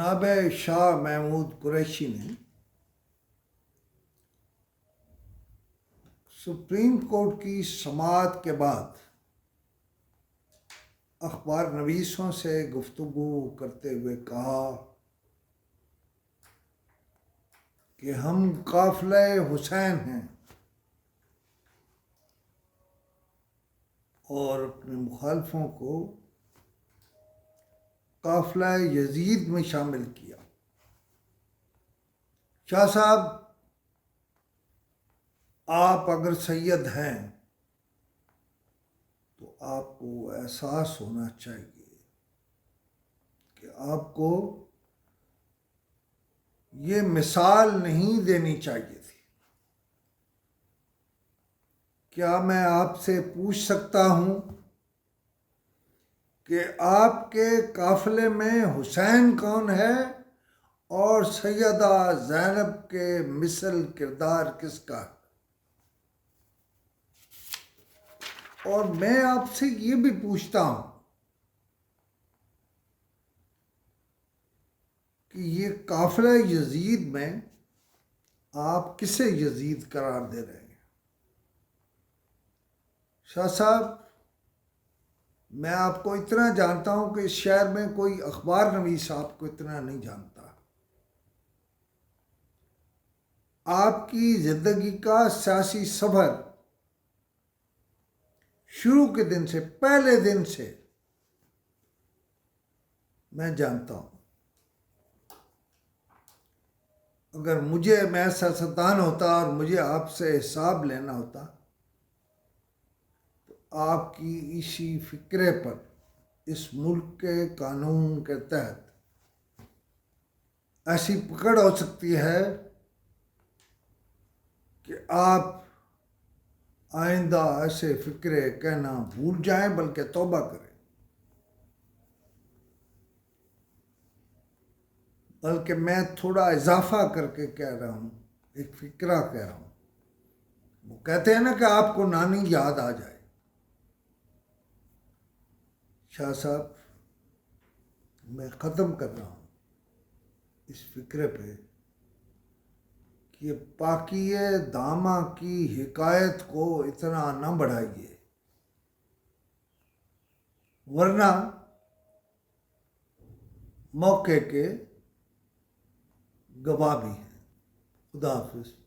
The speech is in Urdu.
جناب شاہ محمود قریشی نے سپریم کورٹ کی سماعت کے بعد اخبار نویسوں سے گفتگو کرتے ہوئے کہا کہ ہم قافلہ حسین ہیں اور اپنے مخالفوں کو قافلہ یزید میں شامل کیا۔ شاہ صاحب، آپ اگر سید ہیں تو آپ کو احساس ہونا چاہیے کہ آپ کو یہ مثال نہیں دینی چاہیے تھی۔ کیا میں آپ سے پوچھ سکتا ہوں کہ آپ کے قافلے میں حسین کون ہے اور سیدہ زینب کے مثل کردار کس کا ہے؟ اور میں آپ سے یہ بھی پوچھتا ہوں کہ یہ قافلہ یزید میں آپ کسے یزید قرار دے رہے ہیں؟ شاہ صاحب، میں آپ کو اتنا جانتا ہوں کہ اس شہر میں کوئی اخبار نویس آپ کو اتنا نہیں جانتا۔ آپ کی زندگی کا سیاسی سفر شروع کے دن سے، پہلے دن سے میں جانتا ہوں۔ اگر میں سیاستدان ہوتا اور مجھے آپ سے حساب لینا ہوتا تو آپ کی اسی فکرے پر اس ملک کے قانون کے تحت ایسی پکڑ ہو سکتی ہے کہ آپ آئندہ ایسے فکرے کہنا بھول جائیں بلکہ توبہ کریں، بلکہ میں تھوڑا اضافہ کر کے کہہ رہا ہوں، ایک فکرہ کہہ رہا ہوں۔ وہ کہتے ہیں نا کہ آپ کو نانی یاد آ جائے۔ شاہ صاحب، میں ختم کر رہا ہوں اس فکرے پہ کہ پاکیے دامہ کی حکایت کو اتنا نہ بڑھائیے، ورنہ موقع کے گواہ بھی ہیں۔ خدا حافظ۔